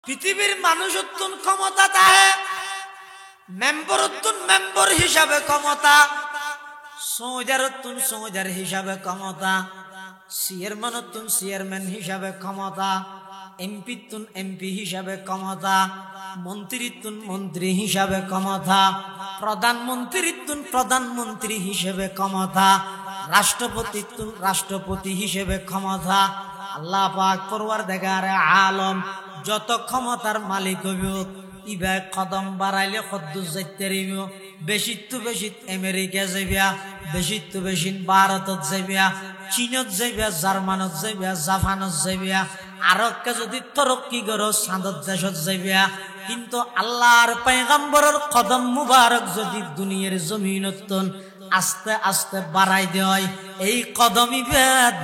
পৃথিবীর মানুষত্বন ক্ষমতা তাহে মেম্বরত্বন মেম্বর হিসাবে ক্ষমতা, সৌজারত্বন সৌজার হিসাবে ক্ষমতা, চেয়ারম্যানত্বন চেয়ারম্যান হিসাবে ক্ষমতা, এমপিত্বন এমপি হিসাবে ক্ষমতা, মন্ত্রীত্বন মন্ত্রী হিসাবে ক্ষমতা, প্রধানমন্ত্রীত্বন প্রধানমন্ত্রী হিসেবে ক্ষমতা, রাষ্ট্রপতিত্বন রাষ্ট্রপতি হিসেবে ক্ষমতা। আল্লাহ পাক পরওয়ারদিগার আলম যত ক্ষমতার মালিক হইব ইবা কদম বাড়াইলে কদ্দুস যাইতে রইব। বেশি তো বেশি আমেরিকা যাইবা, বেশি তো বেশি ভারতত যাইবা, চীনত যাইবা, জার্মানত যাইবা, জাপানত যাইবা, আরকে যদি তরক্কি করো চাঁদত দেশত যাইবা। কিন্তু আল্লাহর পয়গম্বরের কদম মুবারক যদি দুনিয়ার জমিনত আস্তে আস্তে বাড়াই দেয়, এই কদমই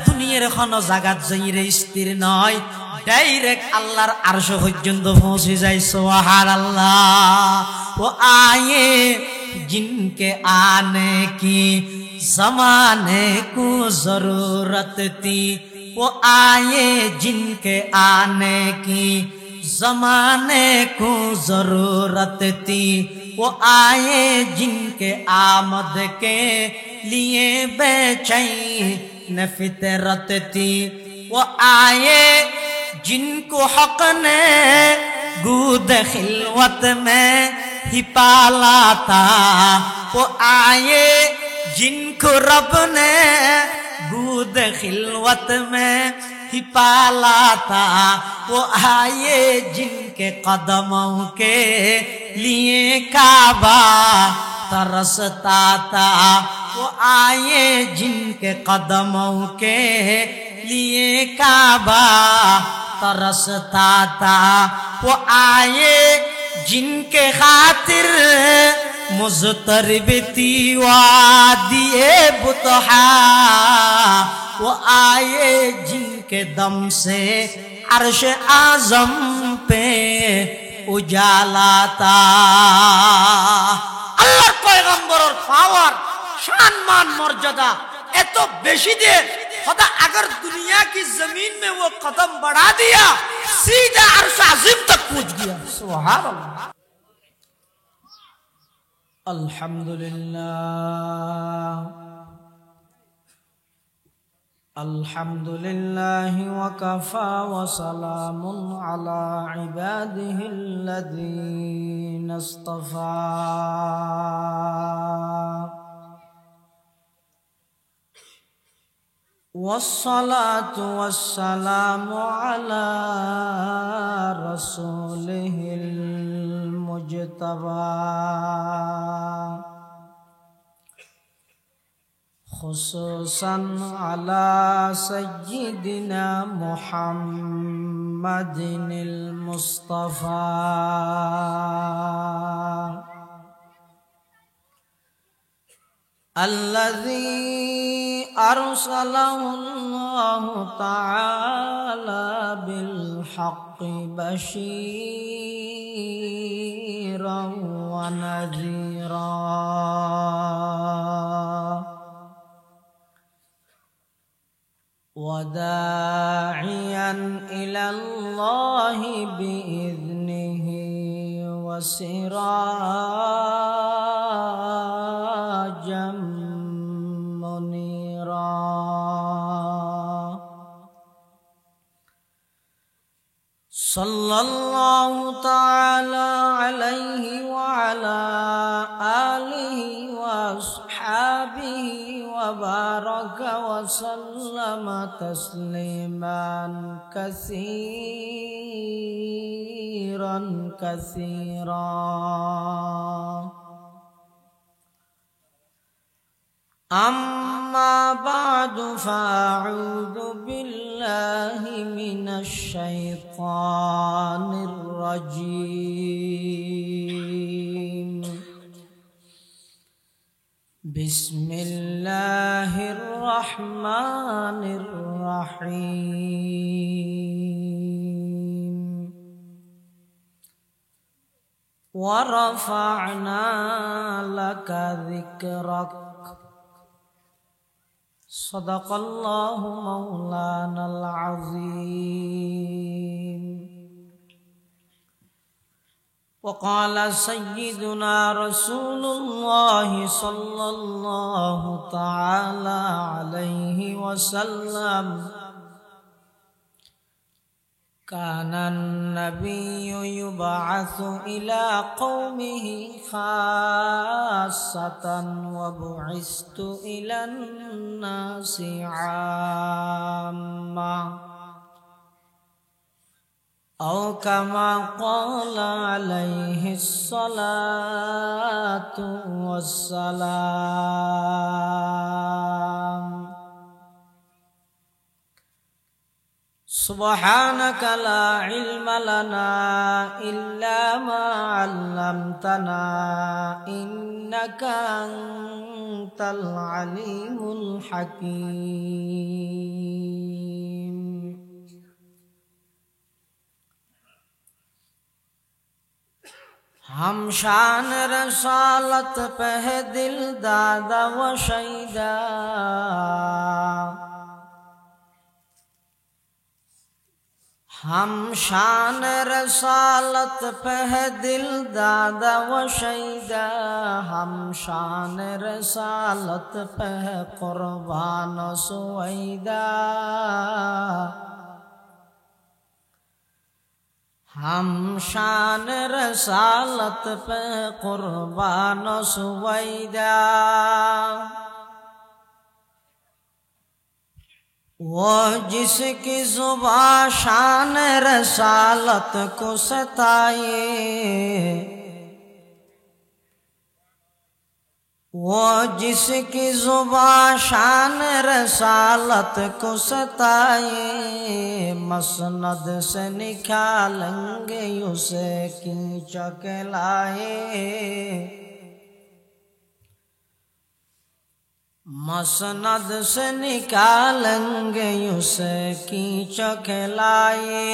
দুনিয়ার কোনো জায়গাত যাইরে স্থির নয়, ডাইরেক্ট আল্লাহর আরশ পর্যন্ত পৌঁছে যায়। সুবহানাল্লাহ। ও আয়ে जिनके आने की ज़माने को ज़रूरत थी, वो आए जिनके आने की ज़माने को ज़रूरत थी, वो आए जिनके आमद के लिए बेचैन फितरत थी, वो आए जिनको हक़ ने गूद खिलवत में ही पाला था, वो आए जिनको रब ने गूद खिलवत में ही पाला था, वो आए जिनके कदमों के लिए काबा तरसता था, वो आए जिनके कदमों के लिए काबा तरसता था, वो आए जिनके खातिर मुज़तरिब थी वादिए बुतहा, वो आए जिनके दम से अर्श आज़म पे उजाला था। আল্লাহর পয়গম্বরের পাওয়ার शान मान मर्यादा এত বেশি যে खुदा अगर दुनिया की जमीन में वो कदम बढ़ा दिया सीधा अर्श अज़ीम तक पहुंच गया। सुभान अल्लाह। अल्हम्दुलिल्लाह अल्हम्दुलिल्लाह वकफा वसलामुन अला इबादिहिल्लज़ीना इस्तफ़ा। वस्सलातु वस्सलामु अला रसूलिहिल मुज्तबा, खुसूसन अला सय्यिदिना मुहम्मदिनिल मुस्तफा। الذي أرسله الله تعالى بالحق بشيرا ونذيرا، وداعيا إلى الله بإذنه وسراجا منيرا. صلى الله تعالى عليه وعلى آله وأصحابه وبارك وسلم تسليما كثيرا كثيرا. أما بعد فأعوذ بالله من الشيطان الرجيم. بسم الله الرحمن الرحيم. ورفعنا لك ذكرك. صدق الله مولانا العظيم. وقال سيدنا رسول الله صلى الله تعالى عليه وسلم كان النبي يبعث إلى قومه خاصة وبعثت إلى الناس عامة أو كما قال عليه الصلاة والسلام سبحانك لا علم لنا إلا ما علمتنا إنك أنت العليم الحكيم हम शान रसालत पे दिल दादा व शहीदा हम शान रसालत पे दिल दादा व शहीदा हम शान रसालत पे कुर्बान सुवैदा हम शान रसालत पे कुर्बान सुवैदा वो जिसकी जुबां शान रसालत को सताए वो जिसकी जुबां शान रसालत को सताए मसनद से निकालेंगे उसे खींच के लाए मसनद से निकालेंगे उसे खींच के लाए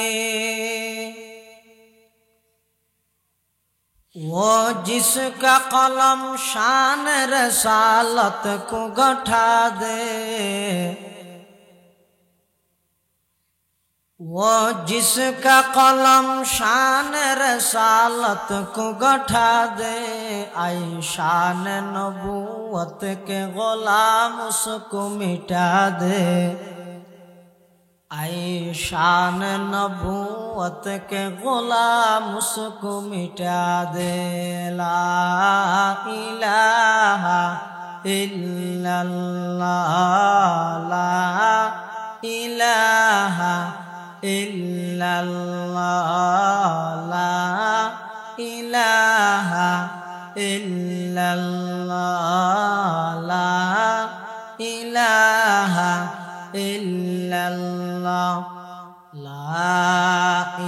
वो जिसका कलम शान रसालत को गठा दे वो जिसका कलम शान रसालत को गठा दे आई शान नबूवत के गुलाम उसको मिटा दे आई शान नबूवत के गुलाम उसको मिटा दे ला इलाहा इल्लल्लाह ला इलाहा इल्लल्लाह ला इलाहा इल्लल्लाह ला इलाहा इल्लल्लाह ला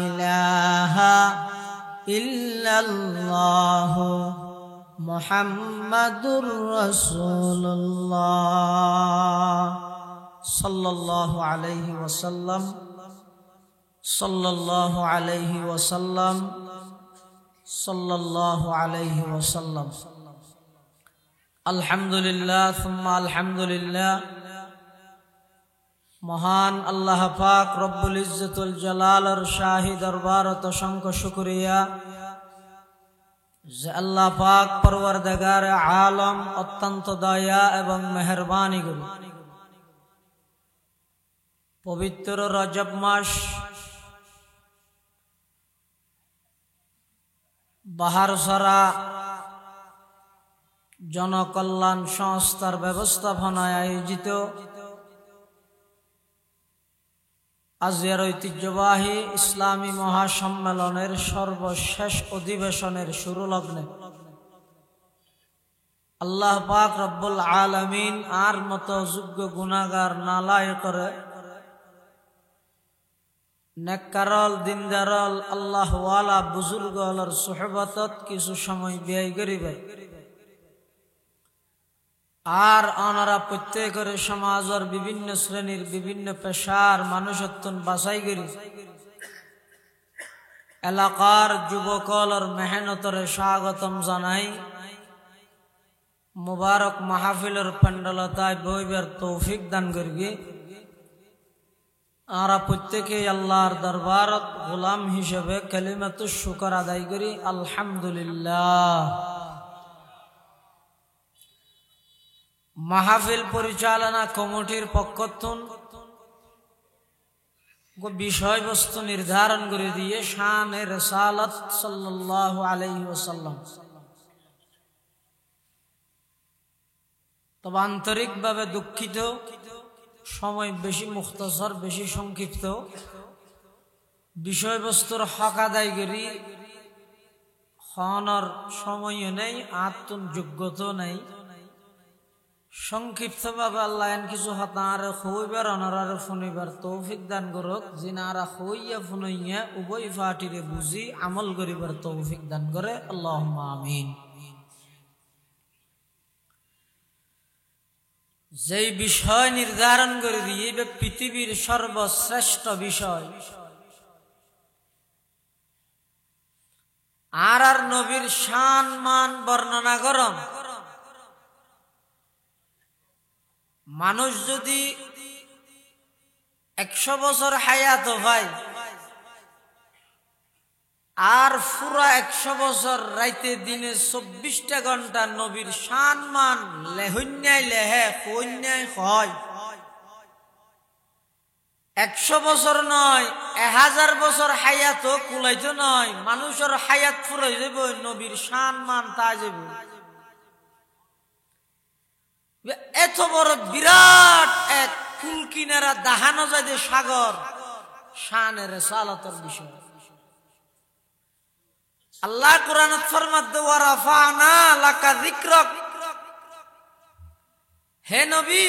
इलाहा इल्लल्लाह मुहम्मदुर रसूलुल्लाह सल्लल्लाहु अलैहि वसल्लम सल्लल्लाहु अलैहि वसल्लम सल्लल्लाहु अलैहि वसल्लम अल्हम्दुलिल्लाह सुम्मा अल्हम्दुलिल्लाह महान अल्लाह पाक रब्बुल इज्जतुल जलालर शाही दरबारत असंख्य शुक्रिया जे अल्लाह पाक परवरदिगार आलम अत्यंत दया एवं मेहरबानी गुरु पवित्र रजब मास बाहर सारा जनकल्याण संस्थार व्यवस्थापनाय आयोजित आजियार ऐतिह्यबाही इस्लामी महासम्मेलनेर सर्वशेष अधिवेशनेर शुरू लग्ने अल्लाह पाक रब्बुल आलमीन आर मतो योग्य गुनाहगार नालाय करे नेककारल दिनदारल अल्लाह वाला बुजुर्गलर सोहबतत किछु समय व्यय करिबे আর আনারা প্রত্যেকের সমাজের বিভিন্ন শ্রেণীর বিভিন্ন পেশার মানুষত্বন বাছাই করি এলাকার যুবকলর মেহনতর স্বাগতম জানাই মুবারক মাহফিলের প্যান্ডলতায় বইবার তৌফিক দান করবি আমরা প্রত্যেকে আল্লাহর দরবারত গোলাম হিসেবে কালিমাতুশ শুকর আদায় করি আলহামদুলিল্লাহ। মাহফিল পরিচালনা কমিটির পক্ষথন বিষয়বস্তু নির্ধারণ করে দিয়ে শানে রিসালাত সাল্লাল্লাহু আলাইহি ওয়াসাল্লাম। তবে আন্তরিকভাবে দুঃখিত, সময় বেশি মুখতাসর, বেশি সংক্ষিপ্ত, বিষয়বস্তুর হক আদায় করি হনর সময়ও নেই, আত্মন যোগ্যতাও নেই। সংক্ষিপ্তভাবে আল্লাহ কিছু হতার হইবার অনার ফুনিবার তৌফিক দান করুক। জিনারা হইয়া ফুনইয়া উভয় ফাটিরে বুঝি আমল করিবার তৌফিক দান করে, আল্লাহুম্মা আমিন। যেই বিষয় নির্ধারণ করে দিয়ে পৃথিবীর সর্বশ্রেষ্ঠ বিষয় আর নবীর শান মান বর্ণনা করম। মানুষ যদি 100 বছর হায়াত হয় আর পুরা 100 বছর রাইতে দিনে 24টা ঘন্টা নবীর শান মান লেহন্যায় লেহে কন্যায় হয়, 100 বছর নয় 1000 বছর হায়াত কুলাইতো নয়, মানুষের হায়াত ফুরাই যাব, নবীর শান মান তা যাব। এত বড় বিরাট এক কুল কিনারা দাহানো যায় সাগর, শানের রিসালাতের বিষয়। আল্লাহ কোরআনত ফরমাতে ওয়া রাফা'না লাকা যিকরাক, হে নবী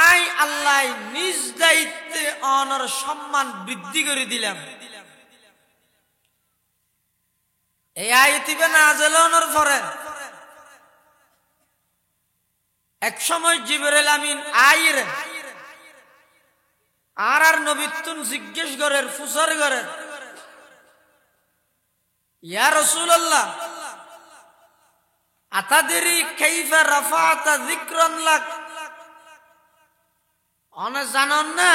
আই আল্লাহ নিজ দায়িত্বে অনর সম্মান বৃদ্ধি করে দিলাম। এই আয়াতিবে নাযিল হওয়ার পরে এক সময় জিবরাইল আমিন আইর আর নবীতুন জিজ্ঞেস করেন, ফুসার করেন, ইয়া রাসূলুল্লাহ আতাদরি কাইফা রাফা'তা যিকরান লাক, অনে জানেন না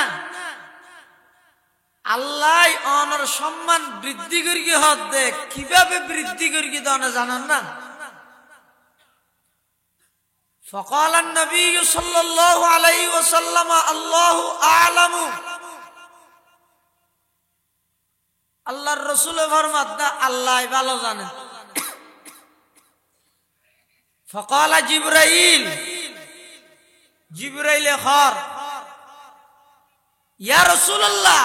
আল্লাহ অনর সম্মান বৃদ্ধি করি হদ দে, কিভাবে বৃদ্ধি করি অনে জানেন না? فقال النبي صلى الله عليه وسلم الله أعلم, আল্লাহর রাসূল ফরমাত আল্লাহ ভালো জানে। فقال জিবরাইল, জিবরাইল খর ইয়া রাসূলুল্লাহ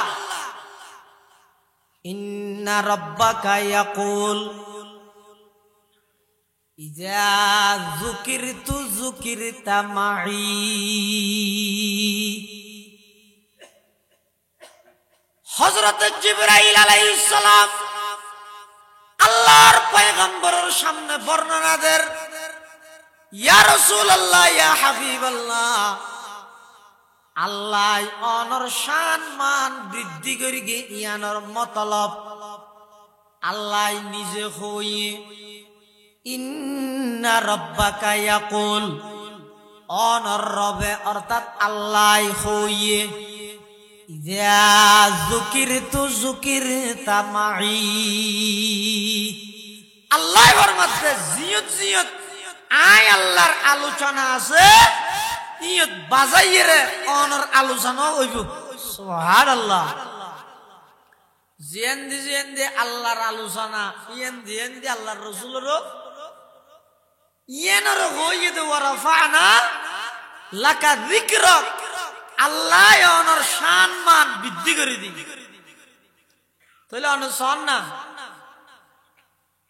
ইন্না রাব্বাকা ইয়াকুল ইযা যুকিরতু যুকিরতা মাই। হযরত জিবরাইল আলাইহিস সালাম আল্লাহর পয়গম্বরের সামনে বর্ণনা দেন, ইয়া রাসূলুল্লাহ ইয়া হাবিবাল্লাহ, আল্লাহ অনর শান মান বৃদ্ধি করি গে ইয়ানোর মতলব আল্লাহ নিজে হইয়ে ইন্না রাব্বাকা ইয়াকুল, অনর রবে অর্থাৎ আল্লাহ হইয়ে ইযা যুকিরতু যুকিরতা মাই। আল্লাহ ফরমাতে জিয়ত জিয়ত আই আল্লাহর আলোচনা আছে, ইয়ত বাজাইরে অনর আলোচনা হইব। সুবহানাল্লাহ। জিয়েন্দি জিয়েন্দি আল্লাহর আলোচনা, ইয়েন্দি ইয়েন্দি আল্লাহর রাসূলেরও ইয়েনর হইয়ে দে ওয়া রাফা'না লাকা যিকরাক, আল্লাহ অনর শান মান বৃদ্ধি করে দি। তাহলে অন শোন না,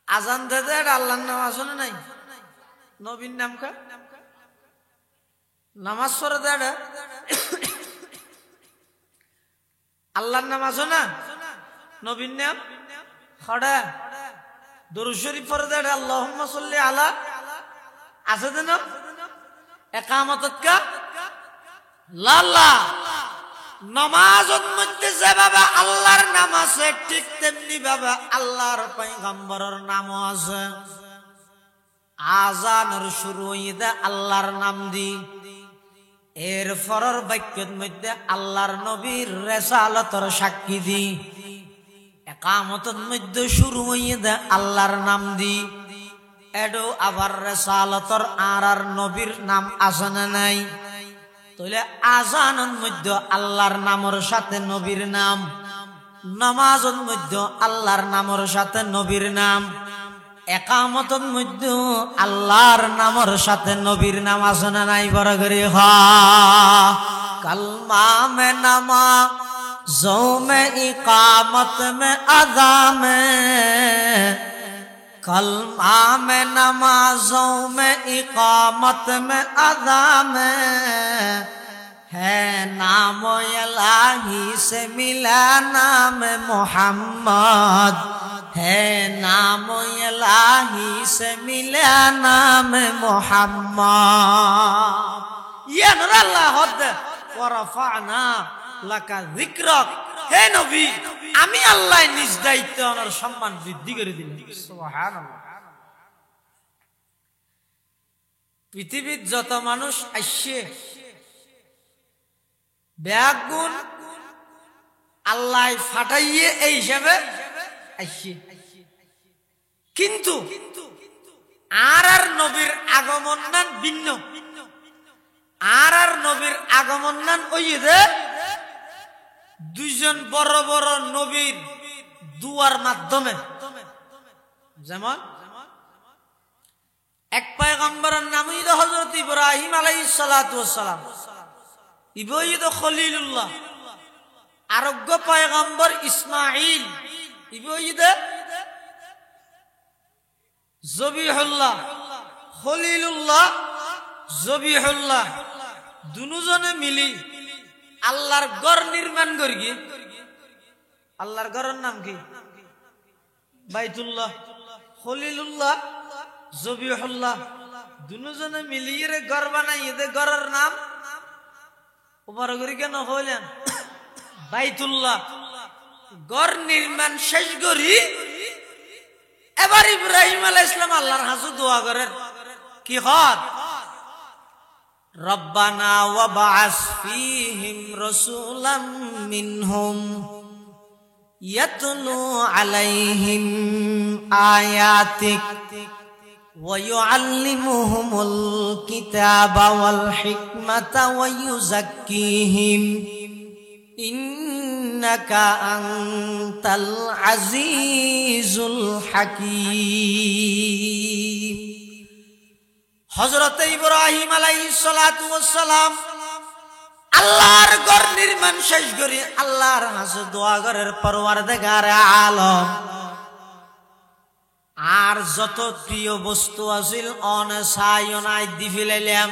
আজান দিতে আল্লাহর নাম আসলে নাই, নবীর নাম কা নামাজ পড়ে দেড় আল্লাহর নাম আছে না, নবীর নাম খড়া দরুদ শরীফ পড়ে দেড় আল্লাহুম্মা সাল্লি আলা আছে দেন একামতত কা লাল্লা। নামাজের মধ্যে যেভাবে আল্লাহর নাম আছে ঠিক তেমনি ভাবে আল্লাহর পয়গম্বরের নাম আছে। আজানের শুরু হইতে আল্লাহর নাম দি, এর পরের বাক্যের মধ্যে আল্লাহর নবীর রেসালতর সাক্ষী দি একামতের মধ্যে শুরু হইয়ে দে আল্লাহর নাম দি এডো আবার রেসালতর আর নবীর নাম আছে না নাই তাহলে আজানের মধ্যে আল্লাহর নামের সাথে নবীর নাম নামাজের মধ্যে আল্লাহর নামের সাথে নবীর নাম একামতের মধ্যে আল্লাহর নামের সাথে নবীর নাম আছে না নাই বড় করে কলমা মে নামা জো মে ইকামত মে আযা মে कलमा में नमाजों में इकामत में अदा में है नाम इलाही से मिला नाम मोहम्मद है नाम इलाही से मिला नाम मोहम्मद ইয়া নূর আল্লাহ হদ ওয়া রাফা'না লাকা যিকরাক হে নবী আমি আল্লাহ নিজ দায়িত্বে ওনার সম্মান বৃদ্ধি করে দিলাম সুবহানাল্লাহ পৃথিবীর যত মানুষ আসছে ব্যাগুন আল্লাহ ফাটাইয়ে এই হিসাবে আসছে কিন্তু আর নবীর আগমন নান ভিন্ন আর নবীর আগমন নান ওই যে দুইজন বড় বড় নবীর দুয়ার মাধ্যমে যেমন এক পয়গম্বরের নাম হইল হযরত ইব্রাহিম আলাইহিস সালাতু ওয়াস সালাম ইবইদ খলিলুল্লাহ আরোগ্য পয়গম্বর ইসমাঈল ইবইদ জবিহুল্লাহ খলিলুল্লাহ জবিহুল্লাহ দুজনে মিলি আল্লাহর ঘর নির্মাণ করি কি আল্লাহর ঘরের নাম কি বাইতুল্লাহ খলিলুল্লাহ জবিহুল্লাহ দুজনে মিলিয়ে ঘর বানাইয়ে দে ঘরের নাম উপর করি কেন হইলেন বাইতুল্লাহ ঘর নির্মাণ শেষ করি এবার ইব্রাহিম আলাইহিস সালাম আল্লাহর কাছে দোয়া করেন কি হয় ربنا وابعث فيهم رسولا منهم يتلو عليهم آياتك ويعلمهم الكتاب والحكمة ويزكيهم إنك أنت العزيز الحكيم হযরত ইব্রাহিম আলাইহিস সালাতু ওয়াস সালাম আল্লাহর ঘর নির্মাণ শেষ করে আল্লাহর কাছে দোয়া করার পরওয়ারদিগার আলম আর যত প্রিয় বস্তু আছিল অনসায়নাই দি ফেলাইলাম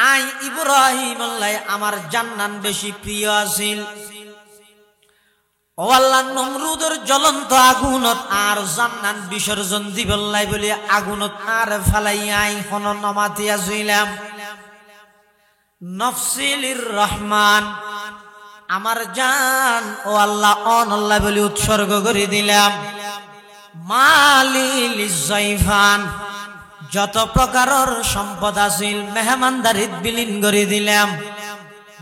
আই ইব্রাহিম আল্লাহ আমার জান্নাত বেশি প্রিয় আছিল ও আল্লাহ নমরুদের জ্বলন্ত আগুনত আর জান্নাত বিসর্জন দিবল্লাই বলি আগুনত আর ফালাইয়াই কোন নমাতিয়া জুইলাম নফসিলির রহমান আমার জান ও আল্লাহ অন আল্লাহ বলি উৎসর্গ করে দিলাম মালিল জাইফান যত প্রকারের সম্পদ আছিল মেহমানদারিত বিলীন করে দিলাম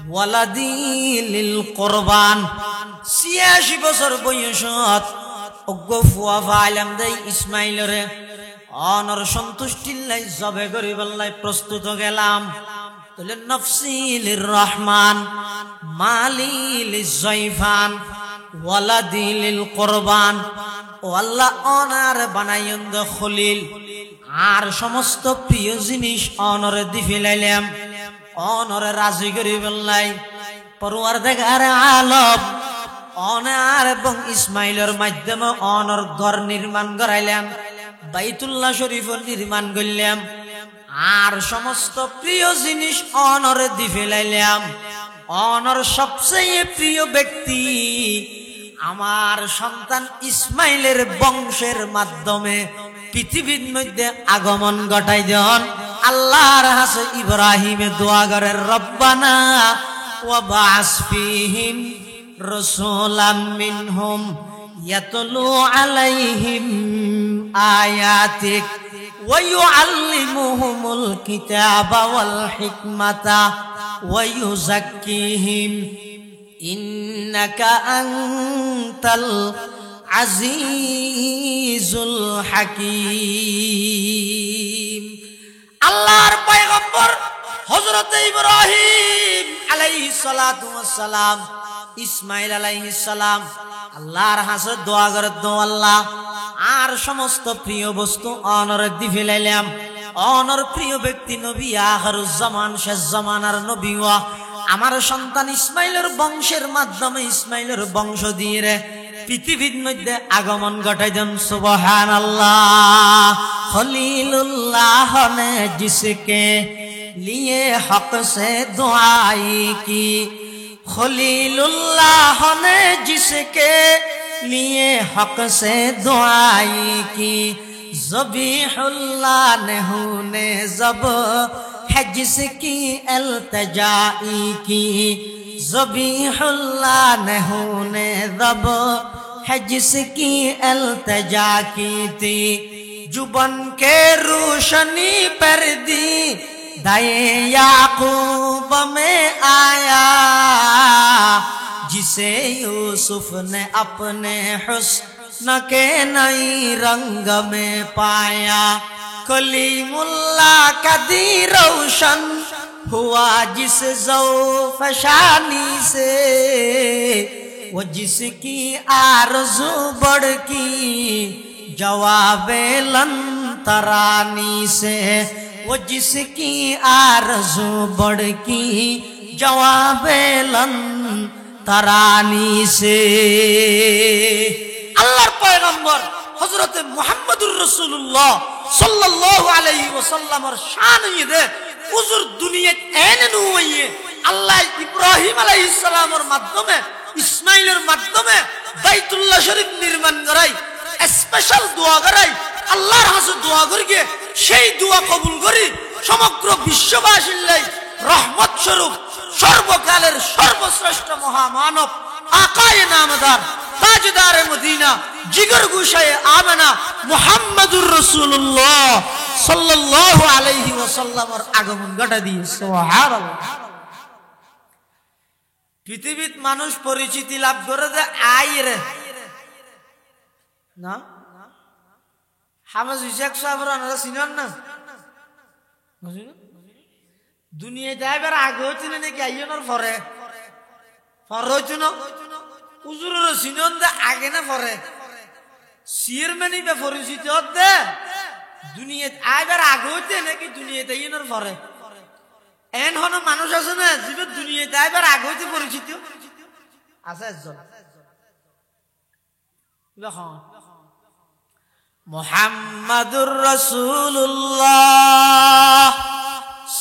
ওয়ালাদিল কুরবান ৮৬ বছর বয়সত অজ্ঞ ফুয়া ফাইলাম দেই ইসমাইলরে অনর সন্তুষ্টির লাই জবে করিবাল্লাই প্রস্তুত গেলাম তাহলে নফসিলির রহমান মালিল জাইফান ওয়ালাদিল কুরবান ও আল্লাহ অনার বানাইন্দ খলিল আর সমস্ত প্রিয় জিনিস অনরে দি ফেলাইলাম অনরে রাজি করিবাল্লাই পরওয়ারদিগার আলম অনার এবং ইসমাইলের মাধ্যমে অনর ঘর নির্মাণ করাইলাম বাইতুল্লাহ শরীফ নির্মাণ করলাম আর সমস্ত প্রিয় জিনিস অনরে দি ফেলাইলাম অনর সবচেয়ে প্রিয় ব্যক্তি আমার সন্তান ইসমাইলের বংশের মাধ্যমে পৃথিবীর মধ্যে আগমন ঘটাই দেন আল্লাহর কাছে ইব্রাহিমে দোয়া করে রব্বানা ওয়া বা'স ফীহিম রাসূলাম মিনহুম ইয়াতলু আলাইহিম আয়াতিক ويعلمهم الكتاب والحكمة ويزكيهم إنك أنت العزيز الحكيم আল্লাহর পয়গম্বর হযরত ইব্রাহিম আলাইহিস সালাতু ওয়াস সালাম ইসমাইল আলাইহিস সালাম আল্লাহর হাসে দোয়া করে দো আল্লাহ আর সমস্ত প্রিয় বস্তু অনর দি ফেলাইলাম অনর প্রিয় ব্যক্তি নবী আখিরুজ জামান শেষ জামানার নবী ওয়া আমার সন্তান ইসমাইলের বংশের মাধ্যমে ইসমাইলের বংশ দিয়ে রে পৃথিবীর মধ্যে আগমন ঘটাই দেন সুবহানাল্লাহ খলিলুল্লাহ ने जिसके लिए हक से दुआई की खलीलुल्लाह ने जिसके लिए हक से दुआई की ज़बीहुल्लाह ने जब है जिसकी इल्तिजाई की ज़बीहुल्लाह ने जब है जिसकी इल्तिजा की थी जुबन के रोशनी पर दी दाए याकूब में आया जिसे यूसुफ ने अपने हुस्न के नई रंग में पाया कलीमुल्लाह का दी रोशन हुआ जिस ज़ौफ़शानी से वो जिसकी आरज़ू बढ़ की जवाबे लन तरानी से वो जिसकी आरज़ू बढ़ की जवाबे लन तरानी से अल्लाह पैगंबर हजरत मुहम्मदुर रसूलुल्लाह सल्लल्लाहु अलैहि वसल्लम और शान ये दे हुजूर दुनिया एने नुये अल्लाह इब्राहिम अलैहिस सलाम और माध्यमे इस्माइलेर माध्यमे বাইতুল্লাহ শরীফ নির্মাণ করাই স্পেশাল দোয়া করাই আল্লাহর কাছে দোয়া করি সেই দোয়া কবুল করি সমগ্র বিশ্ববাসীর লাই রহমত স্বরূপ সর্বকালের সর্বশ্রেষ্ঠ মহামানব আকায়ে নামদার তাজদারে মদিনা জিগর গুশায়ে আমেনা মুহাম্মাদুর রাসূলুল্লাহ সাল্লাল্লাহু আলাইহি ওয়াসাল্লামের আগমন ঘটা দিয়ে সুবহানাল্লাহ পৃথিবীত মানুষ পরিচিতি লাভ করে যে আইরে না হাফেজ ইসাক সাহেবরা আপনারা চিনেন না দুনিয়ায় যাইবার আগে হচ্ছে না নাকি আইয়নের পরে পরে হচ্ছে না হুজুরের চিনেন যে আগে না পরে চেয়ারম্যানই বা পরিচিতি হতে দুনিয়ায় আইবার আগে হচ্ছে নাকি দুনিয়াতে আইয়নের পরে এন হন মানুষ আছে না জীবের দুনিয়াতে আইবার আগে হইতে পরিচিত আছে একজন মুহাম্মাদুর রাসূলুল্লাহ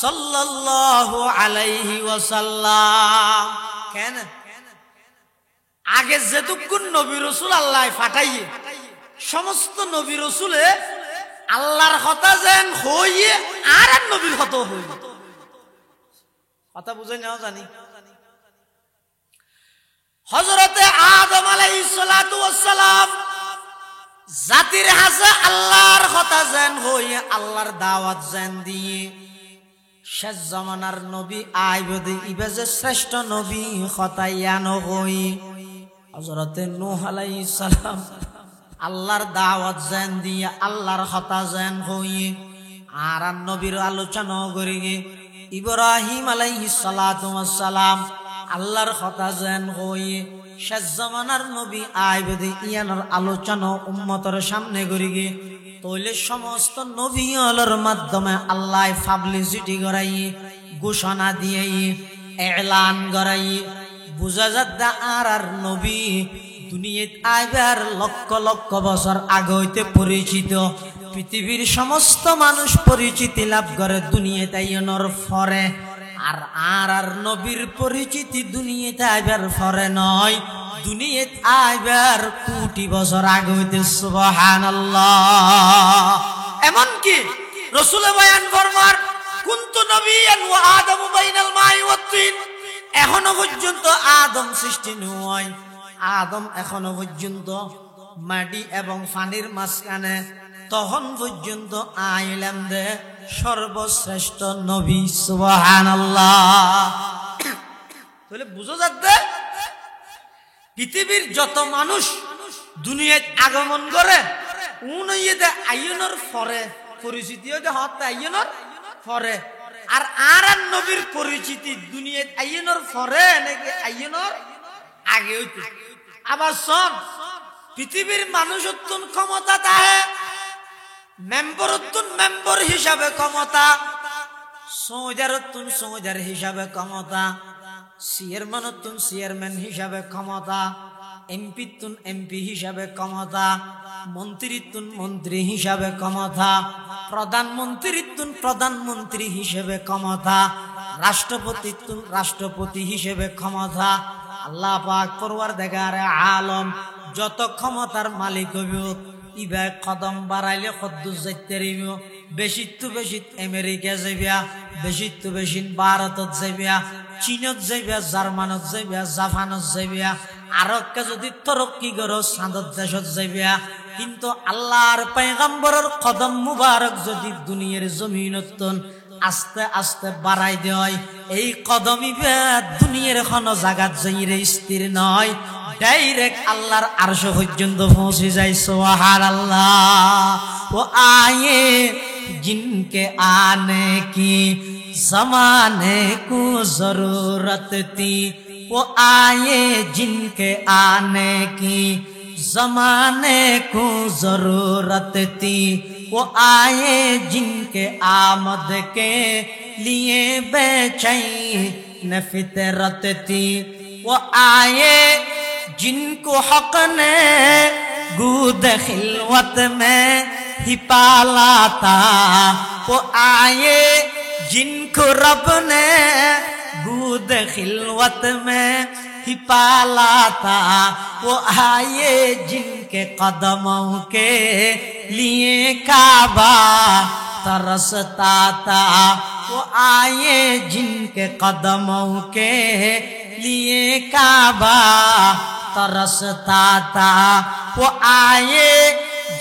সাল্লাল্লাহু আলাইহি ওয়াসাল্লাম কেন আগে যেটুকুন নবী রাসূল আল্লাহ পাঠাইয়ে সমস্ত নবী রাসূলে আল্লাহর কথা যেন হইয়ে আর নবীর কথা হইয়ে কথা বুঝে নাও জানি হযরতে আদম আলাইহিস সালাতু ওয়াস সালাম জাতির হাসে আল্লাহর কথা জান হইয়ে আল্লাহর দাওয়াত জান দিয়ে শেষ জামানার নবী আইবদে ইবাজে শ্রেষ্ঠ নবী খতায়ানো হই হযরতে নূহ আলাইহিস সালাম আল্লাহর দাওয়াত জান দিয়ে আল্লাহর কথা জান হইয়ে আর নবীর আলোচনা করিগে ইব্রাহিম আলাইহিস সালাতু ওয়াস সালাম আল্লাহর কথা জান হইয়ে শেষ জামানার নবী আইবদে ইয়ানার আলোচনা উম্মতের সামনে করিগে তইলে সমস্ত নবীদের মাধ্যমে আল্লাহ পাবলিসিটি করাই ঘোষণা দিয়ে এলান করাই বুঝা যাচ্ছে আর নবী দুনিয়াত আইবার লক্ষ লক্ষ বছর আগে হইতে পরিচিত পৃথিবীর সমস্ত মানুষ পরিচিতি লাভ করে দুনিয়াতে আইয়নের পরে আর আর নবীর পরিচিতি দুনিয়াতে আইবার পরে নয় দুনিয়াত আইবার কোটি বছর আগে হইতে সুবহানাল্লাহ এমন কি রাসূল বয়ান ফরমার কুনতু নবিয়ান ওয়া আদমু বাইনাল মাই ওয়াত তিন এখনো পর্যন্ত আদম সৃষ্টি নয় আদম এখনো পর্যন্ত মাটি এবং পানির মাঝখানে তখন পর্যন্ত আইলাম দে সর্বশ্রেষ্ঠ নবী সুবহানাল্লাহ। তাহলে বুঝো যাচ্ছে পৃথিবীর যত মানুষ দুনিয়ায় আগমন করে উনইয়েতে আইয়নর পরে পরিচিতি হতে হতে আইয়নর পরে আর আর নবীর পরিচিতি দুনিয়ায় আইয়নর পরে নাকি আইয়নর আগে হইতে। আবার শোন পৃথিবীর মানুষ উত্তন ক্ষমতা তাহে মেম্বার উত্তন মেম্বার হিসাবে ক্ষমতা, সৌজার উত্তন সৌজার হিসাবে ক্ষমতা, চেয়ারম্যান উত্তন চেয়ারম্যান হিসাবে ক্ষমতা, এমপি তুন এমপি হিসাবে ক্ষমতা, মন্ত্রী তুন মন্ত্রী হিসাবে ক্ষমতা, প্রধানমন্ত্রী তুন প্রধানমন্ত্রী হিসেবে ক্ষমতা, রাষ্ট্রপতি তুন রাষ্ট্রপতি হিসেবে ক্ষমতা। আল্লাহ পাক পরওয়ারদিগারে আলম যত ক্ষমতার মালিক হইব ইবা কদম বাড়াইলে কদ্দুস যাইতে রইব। বেশি তো বেশি আমেরিকা যাইবা, বেশি তো বেশি ভারতত যাইবা, চীনত যাইবা, জার্মানত যাইবা, জাপানত যাইবা, আরকে যদি তরক্কি করো চাঁদত দেশত যাইবা। কিন্তু আল্লাহর পয়গম্বরের কদম মুবারক যদি দুনিয়ার জমিনত আস্তে আস্তে বাড়াই দেয়, এই কদমই দুনিয়ার কোনো জায়গাত যাইরে স্থির নয়, ডাইরেক্ট আল্লাহর আরশ পর্যন্ত পৌঁছে যায়। সুবহানাল্লাহ। ও আয়ে जिनके आने की जमाने को जरूरत थी, वो आए जिनके आने की जमाने को जरूरत थी, वो आए जिनके आमद के लिए बेचैन फितरत थी, वो आए जिनको हक ने गूद खिलवत में ही पाला था, वो आए जिनको रब ने गूद खिलवत में ही पाला था, वो आए जिनके कदमों के लिए काबा तरसता था, वो आए जिनके कदमों के लिए काबा तरसता था, वो आए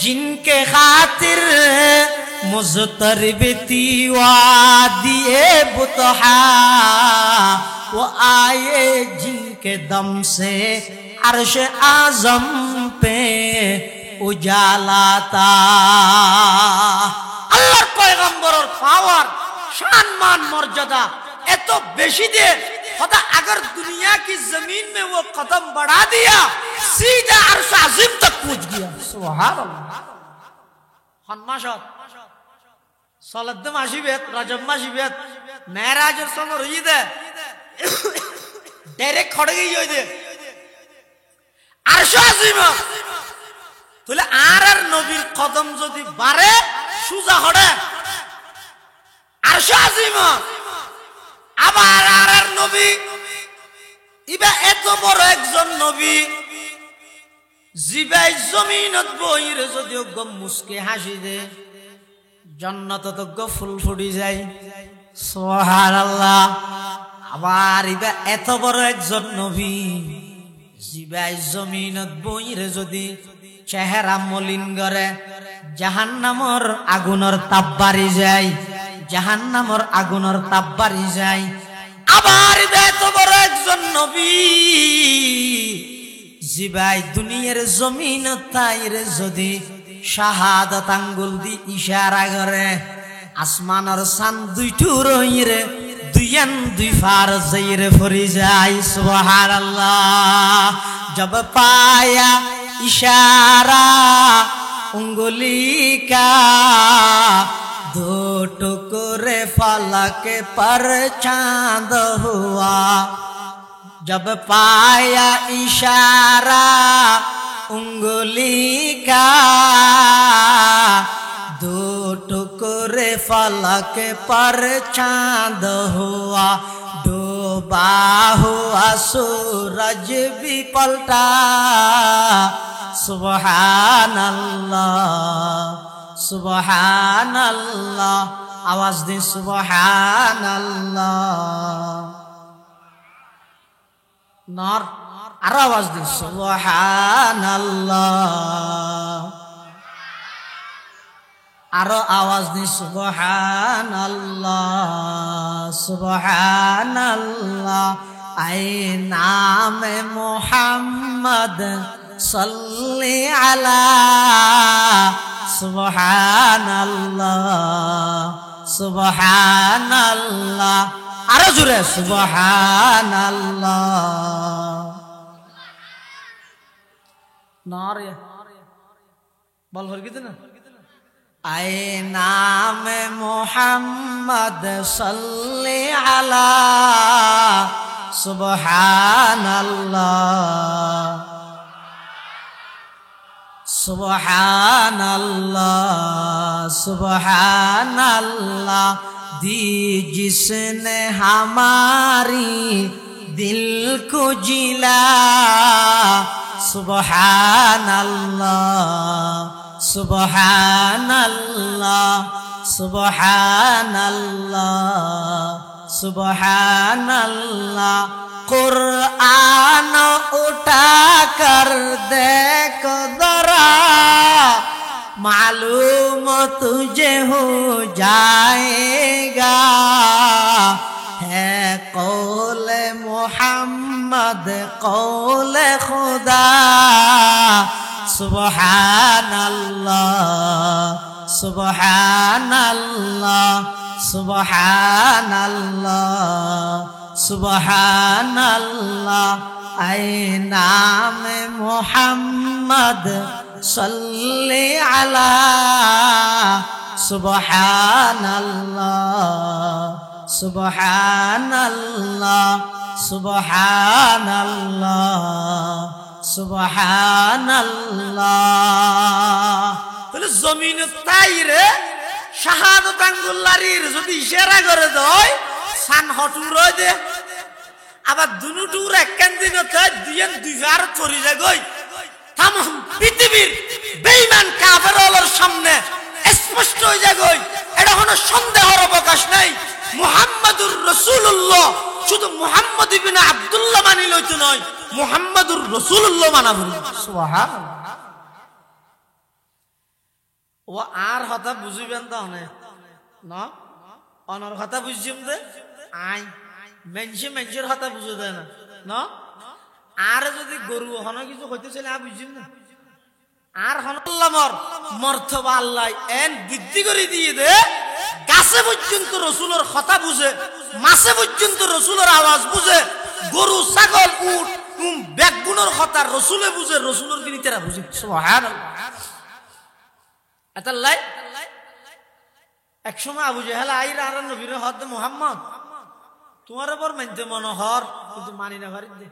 जिनके खातिर मुज़तरिब थी वादिए बुतहा, वो आए जिनके दम से अर्श आज़म पे उजाला था। আল্লাহর পয়গম্বরের পাওয়ার সম্মান মর্যাদা এত বেশি দে खुदा अगर दुनिया की जमीन में वो कदम बढ़ा दिया सीधा अर्श अज़ीम तक पहुंच गया। सुभान अल्लाह। हन्माशत सलद्द माशिबेत रजब माशिबेत मेराजर समर हुई दे डायरेक्ट खड़ गई हो दे अर्श अज़ीम तुले आर नबीर कदम যদি বাড়ে সুজা হড়ে अर्श अज़ीम। আবার আর নবী ইবা এত বড় একজন নবী জিবাই জমিনত বইরে যদি গম মুস্কে হাসি দে জান্নাত তো ফুল ফুটি যায়। সুবহানাল্লাহ। আবার ইবা এত বড় একজন নবী জিবাই জমিনত বইরে যদি চেহারা মলিন করে জাহান্নামর আগুনের তাপ বাড়ি যায়, জাহান্নামর আগুনের তাপ বাড়ি যায়। আবার এত বড় একজন নবী জিবাই দুনিয়ার জমিন তাইরে যদি শাহাদাত আঙ্গুল দি ইশারা করে আসমানের চাঁদ দুইটু রইরে দুইয়ান দুই ফার যাইরে ফরি যায়। সুবহানাল্লাহ। जब पाया इशारा उंगली का दो टुकड़े फलक पर चांद हुआ, जब पाया इशारा उंगली का दो टुकड़े फलक पर चांद हुआ, डूबा हुआ सूरज भी पलटा। सुबहानल्लाह सुबहानल्लाह। आवाज दे सुबहानल्लाह। नर और आवाज दे सुबहानल्लाह। দি সুবহানাল্লাহ সুবহানাল্লাহ আই নামে মুহাম্মদ সাল্লি আলা সুবহানাল্লাহ সুবহানাল্লাহ আরো জোরে সুবহানাল্লাহ নারে বল ভর গিয়ে না আয় নামে মুহাম্মদ সাল্লি আলা সুবহানাল্লাহ सुबहानल्लाह सुबहानल्लाह दी जिसने हमारी दिल को जिला सुबहानल्लाह सुबहानल्लाह सुबहानल्लाह सुबहानल्लाह कुरान उठा कर देखो जरा मालूम तुझे हो जाएगा है कौल मोहम्मद कौल खुदा सुबहानल्लाह सुबहानल्लाह सुबहानल्लाह सुबहानल्लाह ऐ नाम मोहम्मद सल्ले अला सुबहानल्लाह सुबहानल्लाह सुबहानल्लाह सुबहानल्लाह তাহলে জমিনে তাইরে শাহাদাত আঙ্গুল্লারির যদি ইশারা করে দেয় সান হটুর দে আবার দুনুটুর একখান দিন দুইয়ান দুইবার চলে যায় গই তাম পৃথিবীর বেঈমান কাফেরদের সামনে স্পষ্ট হয়ে যায় গই এটা কোনো সন্দেহের অবকাশ নাই মুহাম্মাদুর রাসূলুল্লাহ শুধু মুহাম্মদ ইবনে আব্দুল্লাহ মানি লইতো নয় মুহাম্মাদুর রাসূলুল্লাহ মানা বলি সুবহানাল্লাহ ও আর কথা বুঝিবেন তো না অনর কথা বুঝছিম যে আই মেনসের কথা বুঝে দেয় না না আর যদি গরু হন কিছু হইতেছিল আর বুঝছিম না আর হনল্লামর মর্তবা আল্লাহ এন বৃদ্ধি করে দিয়ে দে গাছে পর্যন্ত রসুলের কথা বুঝে মাছে পর্যন্ত রসুলের আওয়াজ বুঝে গরু ছাগল উট ব্যাগুনের কথা রসুলে বুঝে রসুলের গিনিতেরা বুঝে সুবহানাল্লাহ এতাল্লাই এক সময় আবু জেহেল আইর আর নবীর হদ মুহাম্মদ তোমার উপর মানতে মনোহর কিন্তু মানি না ভারি দে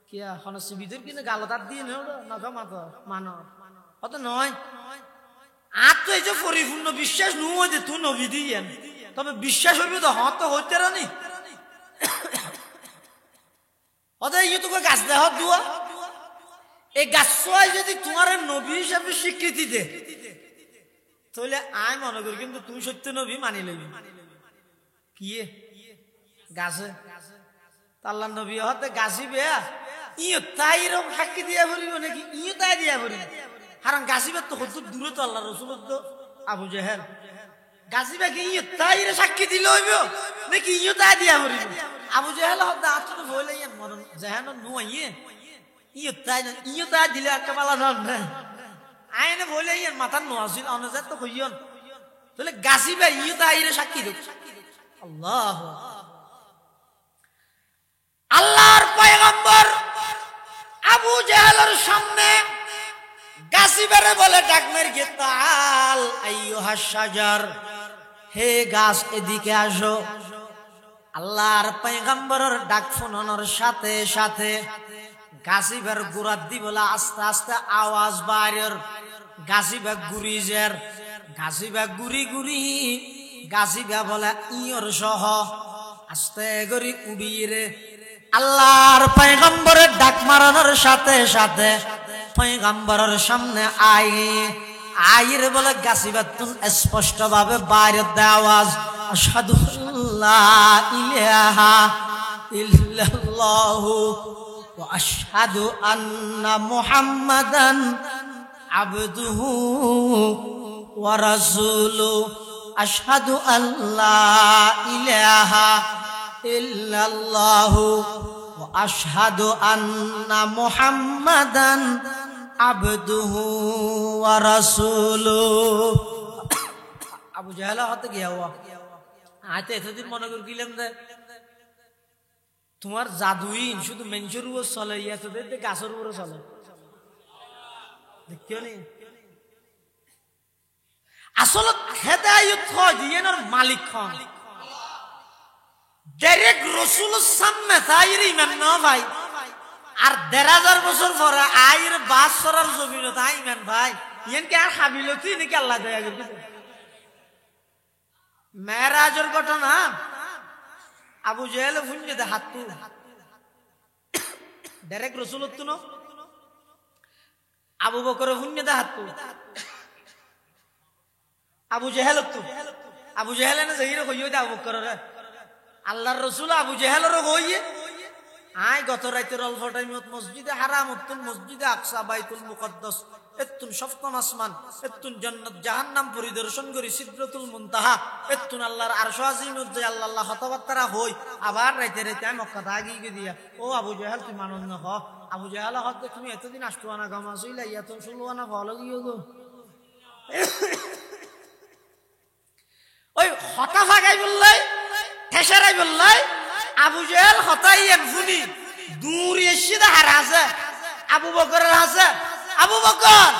কিয়া হন সুবিধের কিনে গালতার দিয়ে নেও নখা মাতো মানো অত নয় আর তো এই যে পরিপূর্ণ বিশ্বাস নুয় যে তুই নবী দিয়েন তবে বিশ্বাস হইবে তো হত হইতে রানি অত এই তোকে গাছ দেহ দুয়া এই গাছ যদি তোমার নবী হিসাবে স্বীকৃতি দে তাহলে আয় মনে করি কিন্তু তুই সত্য নবী মানি লবি কিয়ে গাছে আল্লাহ নবী হতে গাছি বেয়া ইও তাই এরকম সাক্ষী দিয়া ভরিব নাকি ইও তাই দিয়া ভরিব কারণ গাছিবার তো কত দূরে তো আল্লাহ রসুল তো আবু জেহেল গাছিবাকে ইও তাই সাক্ষী দিলে হইব নাকি ইও তাই দিয়া ভরিব আবু জেহেল হতে আত্ম তো ভয় লাগে মরণ জেহেল নুয়ে ইও তাই দিলে একটা পালা নন না আইনে বলে ইয়ার মাথার নোয়াছিল অনজাত তো কইয়ন তাহলে গাছিবা ইও তাই সাক্ষী দেব আল্লাহ আল্লাহর পয়গম্বর আবু জেহেলের সামনে গাছিবারে বলে ডাক মেরে গে তাল আইয়ুহাস শাজার হে গাছ এদিকে আসো আল্লাহর পয়গম্বরের ডাক শোনানোর সাথে সাথে গাছিবার গুড়াত দি বলে আস্তে আস্তে আওয়াজ বাইরের গাছিবা গুরিজের গাছিবা গুরি গুরি গাছিবা বলে ইয়র সহ আস্তে গরি উড়িয়ে আল্লাহর পয়গম্বরের ডাক মারানোর সাথে সাথে পয়গম্বরের সামনে আইরে বলে গাছিবা তুম স্পষ্ট ভাবে বাইরের আওয়াজ আশহাদু আল্লা ইলাহা ইল্লাল্লাহু ওয়া আশহাদু আন্না মুহাম্মাদান আবদুহু ওয়া রাসূলুহু আশহাদু আল্লা ইলাহা ইল্লাল্লাহু ওয়া আশহাদু আন্না মুহাম্মাদান আবদুহু ওয়া রাসূলুহু। আবু জাহেল হতে গিয়া হুয়া আইতে এতদিন মনে করে গেলাম যে তোমার জাদুইন শুধু মেনসুর উপর চলে, ইয়াতদের গাছের উপরে চলে, দেখিও নি আসলে হেদায়েত হয় দিয়েনর মালিক খন ডাইরেক্ট রাসূলের সামনে তাইর ইমান না ভাই। আর ১৫০০ বছর পরে আইর বাস সরার জমিন তাই ইমান ভাই ইয়ান কি আর হাবিলতি নাকি আল্লাহ দয়া করে মেরাজের ঘটনা। আবু জেহেল ফুঞ্জে দে হাত ডাইরেক্ট রাসূলত তো না, আবু বকর ফুঞ্জে দে হাত আবু জেহেল তো আবু জেহেল না জহির কইও দে আবু বকর রে আল্লাহর রাসূল আবু জেহেলর কইয়ে আই গত রাতের অল্প টাইমত মসজিদে হারাম উত্তুন মসজিদে আকসা বাইতুল মুকদ্দাস এতুন সপ্তম আসমান এতুন জান্নাত জাহান্নাম পরিদর্শন করি সিদরাতুল মুনতাহা এতুন আল্লাহর আরশ আজিমত যে আল্লাহ আল্লাহ কথাবার্তা হই আবার রাতে রাতে আমি মক্কা থাকি দিয়া ও আবু জেহেল তুই মানুষ না হ আবু জেহেল হত তুমি এতদিন আসতো না গামা সইলা ইয়া তো শুনলো না ভালো গিয়ে গো ওই হতা ফাগাই বললাই ঠেসারাই বললাই আবু জেহেল হতাইয়েন শুনি দূর এসে হার আছে আবু বকরের আছে আবু বকর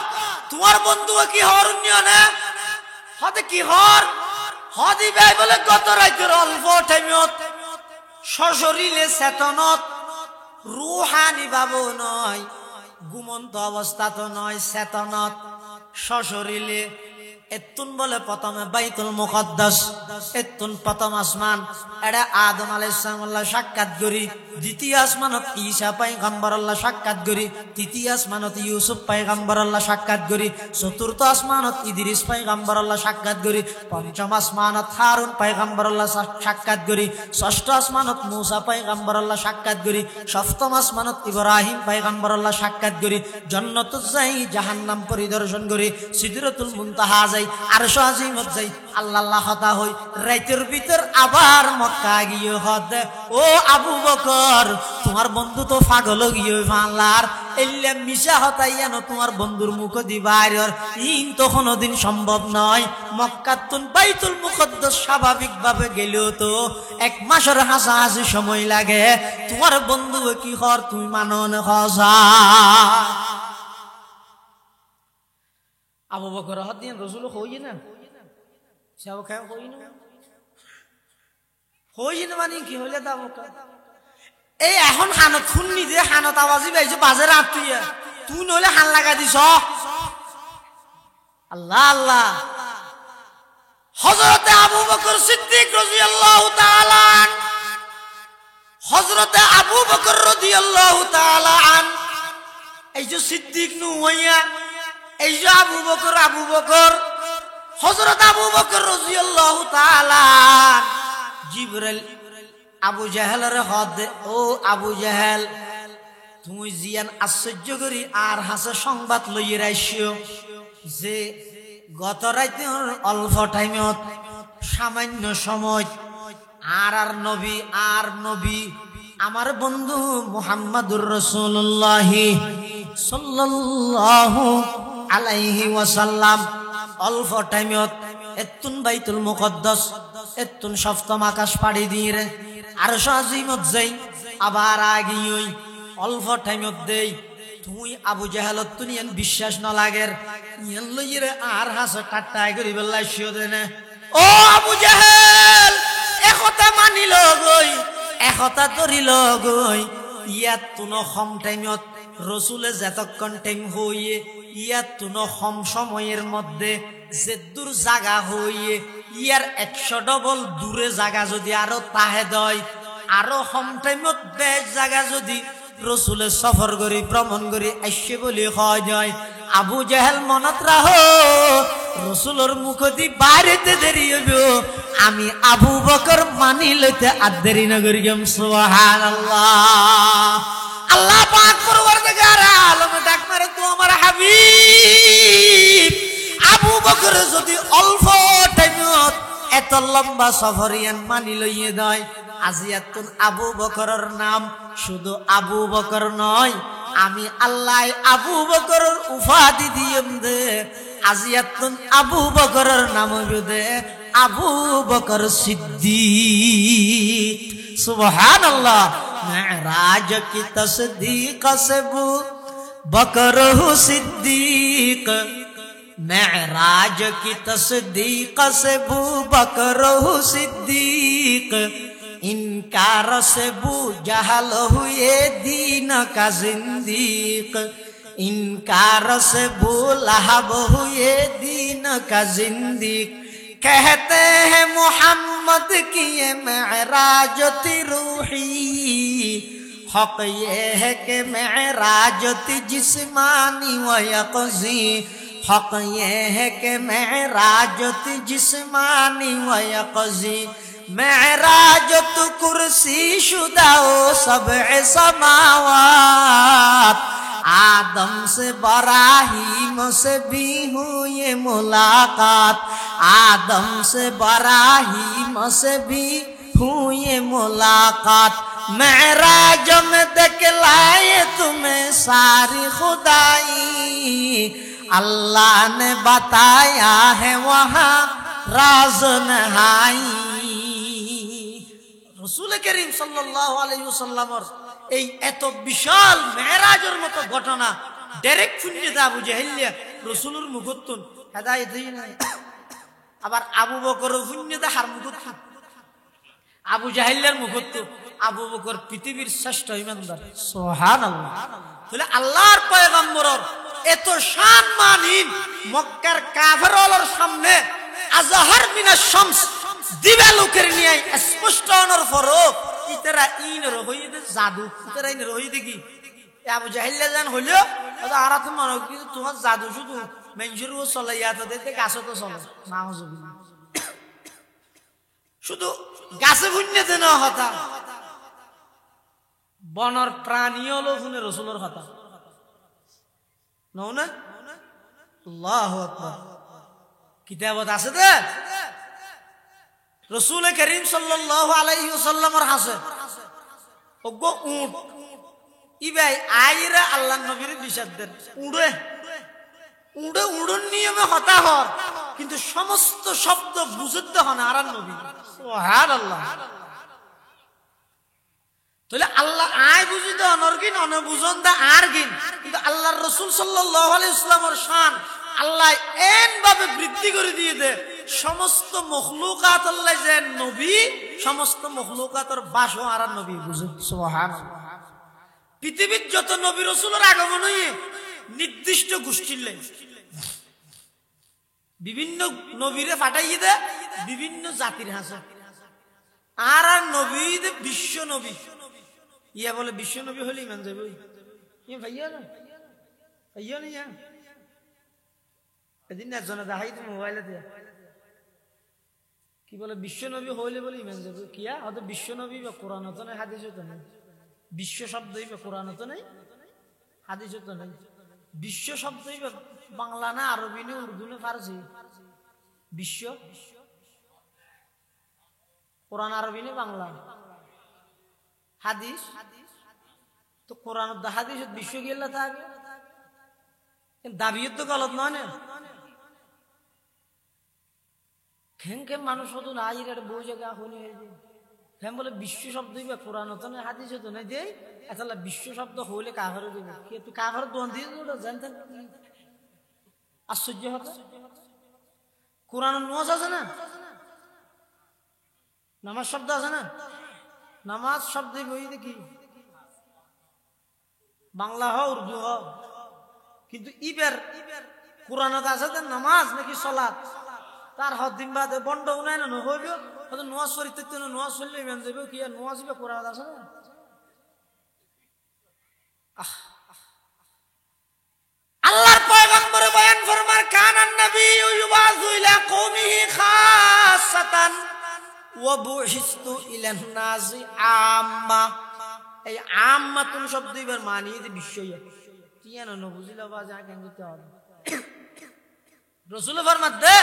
তোমার বন্ধু কি হর না হতে কি হর হদি ভাই বলে গত রাতের অল্প টাইমত সশরীরে চেতনত রুহানি বাবু নয় ঘুমন্ত অবস্থা তো নয় চেতনত সশরীরে এতুন বলে প্রথমে বাইতুল মুকদ্দাস এতুন প্রথম আসমান এটা আদম আলাইহিস সালাম আল্লাহ সাক্ষাৎ করি, দ্বিতীয় আসমানত ঈসা পয়গম্বর আল্লাহ সাক্ষাৎ করি, তৃতীয় আসমানত ইউসুফ পয়গম্বর আল্লাহ সাক্ষাৎ করি, চতুর্থ আসমানত ইদ্রিস পয়গম্বর আল্লাহ সাক্ষাৎ করি, পঞ্চম আসমানত হারুন পয়গম্বর আল্লাহ সাক্ষাৎ করি, ষষ্ঠ আসমানত মূসা পয়গম্বর আল্লাহ সাক্ষাৎ করি, সপ্তম আসমানত ইব্রাহিম পয়গম্বর আল্লাহ সাক্ষাৎ করি, জান্নাতুল যাই জাহান্নাম পরিদর্শন করি, সিদরাতুল মুনতাহা যাই আরশ আজিমত যাই আল্লাহ আল্লাহ হতা হই রাতের ভিতর আবার মক্কা গিয়ে হতে ও আবু বকর তোমার বন্ধু তো পাগল গিয়ে আল্লাহর এল্লা মিশা হতাইয়ানো তোমার বন্ধুর মুখ দিবার ইন তো কোনোদিন সম্ভব নয়। মক্কাতুন বাইতুল মুকদ্দাস স্বাভাবিক ভাবে গেলেও তো 1 মাসের হাসাহাসি সময় লাগে, তোমার বন্ধু কি হর তুমি মানন হসা। আবু বকর হদিন রাসূল হই না সব খায় হই না মানে কি হইলে দাও এই এখন হানত শুননি যে হানত আওয়াজই পাইছে বাজার রাত তুই নইলে হান লাগা দিছ আল্লাহ আল্লাহ। হযরতে আবু বকর সিদ্দিক রাদিয়াল্লাহু তাআলা আন হযরতে আবু বকর রাদিয়াল্লাহু তাআলা আন এই যে সিদ্দিক নু হইয়া এই যে আবু বকর হযরত আবু বকর রাদিয়াল্লাহু তাআলা জিবরাইল আবু জাহেলের হদ ও আবু জাহেল তুমি জিয়ান আশ্চর্য করি আর হাসে সংবাদ লইয়ে রাইছো যে গত রাতে অল্প টাইমত সামান্য সময় আর নবী আমার বন্ধু মুহাম্মাদুর রাসূলুল্লাহ সাল্লাল্লাহু আলাইহি ওয়াসাল্লাম অল্প টাইমত এতুন বাইতুল মুকদ্দাস এতুন সপ্তম আকাশ পাড়ি দিয়ে আরশ আজিমত যাই আবার আগিয়ে অল্প টাইমত দেই তুই আবু জাহেলত তুই বিশ্বাস না লাগের ইয়ান লইরে আর হাসে ঠাট্টা করি বেলাইছো দেনে ও আবু জাহেল একতা মানিল গই একতা ধরিল গই ইয়াত তুনো কম টাইমত রসুলে যতক্ষণ টাইম হইয়ে ইয়াত তুনো কম সময়ের মধ্যে যে দূর জায়গা হইয়ে ইয়ার 100 ডবল দূরে জায়গা যদি আরো তাহে দয় আরো কম টাইমত বেশ জায়গা যদি রসুলের সফর করি ভ্রমণ করি আসছে বলে হয় যায় আবু জাহেল মনত রাখো রসুলের মুখ দি বাইরেতে দেরি হইব আমি আবু বকর মানি লইতে আর দেরি না করি সুবহানাল্লাহ। আল্লাহ পাক পরওয়ারদিগার আলম ডাক মারে তো আমার হাবিব আবু বকর যদি অল্প টাইমে নত এত লম্বা সফরিয়ান মানি লইয়ে দেয় আজিয়াতুন আবু বকরের নাম শুধু আবু বকর নয় আমি আল্লাহ আবু বকরের উপাধি দিয়েম দে আজিয়াতুন আবু বকরের নাম দে আবু বকর সিদ্দিক সুবহানাল্লাহ মেরাজ কি তসদীক से बकर सिद्दीक मेराज की तस्दीक से बू बकर सिद्दीक इनकार से बू जहल हुए दीन का जिंदीक इनकार से बू लहब हुए दीन का जिंदीक कहते हैं मोहम्मद की ये मेराज थी रूही हक ये है कि मेराज थी जिस्मानी व यक़ज़ी हक ये है कि मेराज थी जिस्मानी व यक़ज़ी मेराज तो कुर्सी शुदा ओ सबअ समावात आदम से बराहीम से भी हुई मुलाकात आदम से बराहीम से भी हुई मुलाकात मेराज में दिखलाए तुम्हें सारी खुदाई अल्लाह ने बताया है वहाँ राज नहाई रसूल करीम सल्लल्लाहु अलैहि वसल्लमर এই এত বিশাল মেরাজের মতো ঘটনা ডাইরেক্ট শুনতে আবু জাহেলিয়া রাসূলের মুখতুন হেদায়েতই নাই আবার আবু বকর শুনতে হার মুখতুন আবু জাহেলিয়ার মুখতুন আবু বকর পৃথিবীর শ্রেষ্ঠ ঈমানদার সুবহানাল্লাহ তাহলে আল্লাহর পয়গম্বরের এত সম্মানহীন মক্কার কাফেরদের সামনে আজহার মিনাশ শামস দিবা লোকের নিয়ে স্পষ্ট অনর ফরো ইতরা ইন রহইদে জাদু ইতরা ইন রহইদে কি আবু জাহেলিয়া জান হলো তো আরাত মনে কি তোমার জাদু শুধু মেনজুর ও চলাইয়াত দেখতে গাছে তো চলে নাউজুবিল্লাহ শুধু গাছে বুনতে না হতা বনর প্রাণী হলো শুনে রাসূলের কথা নাও না আল্লাহু আকবার কিতাবত আছে দে রাসূল করিম সাল্লাল্লাহু আলাইহি ওয়াসাল্লামের হাসে ওগো উট ইবাই আইরা আল্লাহর নবীর নিষেধ দেন উড়ে উড়ে উড়ন নিয়মে হতা হর কিন্তু সমস্ত শব্দ বুঝতে হন আর নবী সুবহানাল্লাহ তাহলে আল্লাহ আয় বুঝিতে অনর কিন অন বুঝন দা আর কিন কিন্তু আল্লাহর রাসূল সাল্লাল্লাহু আলাইহি ওয়াসাল্লামের শান আল্লাহ এন ভাবে বৃদ্ধি করে দিয়ে দে সমস্ত মখলুকাত আল্লাহ যে নবী সমস্ত মখলুকাতের বাসও আর নবী বুঝে সুবহানাল্লাহ পৃথিবীর যত নবী রাসূলের আগমন হয়ে নির্দিষ্ট গোষ্ঠীর লাই বিভিন্ন নবীরে পাঠাইয়ে দে বিভিন্ন জাতির হাসে আর নবী দে বিশ্ব নবী ইয়া বলে বিশ্ব নবী হলে ইমান যাবে ইয়া ভাইয়া না ভাইয়া না ইয়া এদিন একজনে দেখাই তো মোবাইলে দিয়া কি বলে বিশ্ব নবী হইলে বলে ইমান যাবে কিয়া হয়তো বিশ্ব নবী বা কোরআন তো নাই হাদিস তো নাই বিশ্ব শব্দই বা কোরআন তো নাই হাদিস তো নাই বিশ্ব শব্দই বা বাংলা না আরবি না উর্দু না ফারসি বিশ্ব কোরআন আরবি না বাংলা হাদিস তো কোরআন দা হাদিস বিশ্ব গেলা থাকে দাবিও তো গলত নয় না খেঙ্কে মানুষ হতো না আইর বউ জায়গা হনি হয়েছে হ্যাঁ বলে বিশ্ব শব্দই বা কোরআন হতো না হাদিস হতো না যে আসলে বিশ্ব শব্দ হইলে কাভারে দেবে কে তুই কাভার দোন দিয়ে জানতেন আশ্চর্য হতো কোরআন নামাজ আছে না নামাজ শব্দ আছে না নামাজ শব্দ বই দেখি বাংলা হ উর্দু হ কিন্তু ইবের কোরআনত আছে নামাজ নাকি সালাত তার হদ দিন বাদে বন্ড উনায় না হইব হয়তো নোয়াজ চরিত্র নোয়াজ চললে ইমান যাবে কি আর নোয়াজ কোরআনত আছে না আল্লাহর পয়গম্বর বয়ান ফরমার কানান নবী ইউবাযু ইলা কওমিহি খাসাতান ওয়া বুইসতু ইলান নাসি আম্মা এই আম্মাতুন শব্দ এবার মানি যে বিশ্বইয়া কি জানো না বুঝিলা বা যা কেন করতে হবে রাসূল ফরমাতে